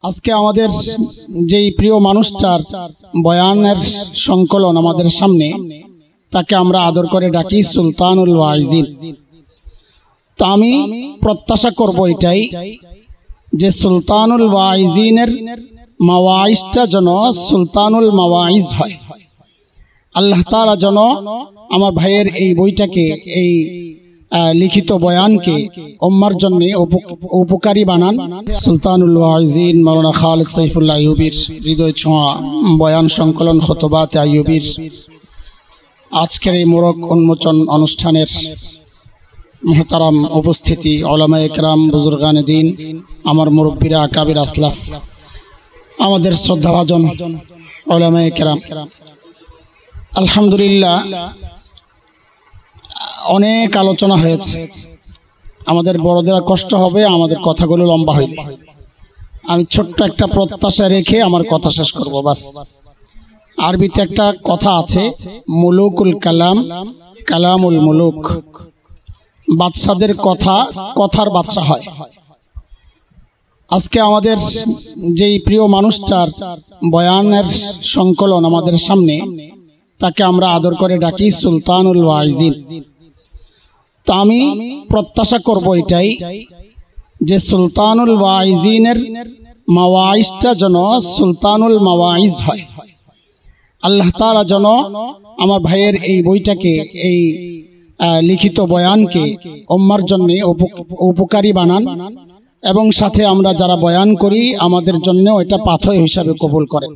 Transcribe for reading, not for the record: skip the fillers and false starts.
আজকে আমাদের যেই প্রিয় মানুষটার বয়ানের সংকলন আমাদের সামনে, তাকে আমরা আদর করে ডাকি সুলতানুল ওয়াইজিন। তো আমি প্রত্যাশা করব এটাই যে সুলতানুল ওয়াইজিনের মাওয়াইজটা যেন সুলতানুল মাওয়াইজ হয়। আল্লাহ তাআলা যেন আমার ভাইয়ের এই বইটাকে, এই লিখিত বয়ানকে উম্মার জন্য উপকারী বানান। সুলতানুল ওয়াইজিন মাওলানা খালেদ সাইফুল্লাহ আইয়ুবীর হৃদয় ছোঁয়া বয়ান সংকলন খুতবাত আইয়ুবীর আজকের এই মোরক উন্মোচন অনুষ্ঠানের মুহতারাম উপস্থিতি, উলামায়ে কেরাম, বুজুর্গানে দ্বীন, আমার মুরব্বীরা, আকাবির আসলাফ, আমাদের শ্রদ্ধাভাজন উলামায়ে কেরাম, আলহামদুলিল্লাহ অনেক আলোচনা হয়েছে। আমাদের বড়দের কষ্ট হবে আমাদের কথাগুলো লম্বা হইলে। আমি ছোট্ট একটা প্রত্যাশা রেখে আমার কথা শেষ করব। বাস, আরবিতে একটা কথা আছে, মুলুকুল কালাম কালামুল মুলুক। বাদশাদের কথা কথার বাদশা হয়। আজকে আমাদের যেই প্রিয় মানুষটার বয়ানের সংকলন আমাদের সামনে, তাকে আমরা আদর করে ডাকি সুলতানুল ওয়াইজিন। তো আমি প্রত্যাশা করব এটাই যে সুলতানুল ওয়াইজিনের মাওয়াইজটা যেন সুলতানুল মাওয়াইজ হয়। আল্লাহ তাআলা যেন আমার ভাইয়ের এই বইটাকে, এই লিখিত বয়ানকে উম্মার জন্য উপকারী বানান, এবং সাথে আমরা যারা বয়ান করি আমাদের জন্য এটা পাথর হিসাবে কবুল করেন।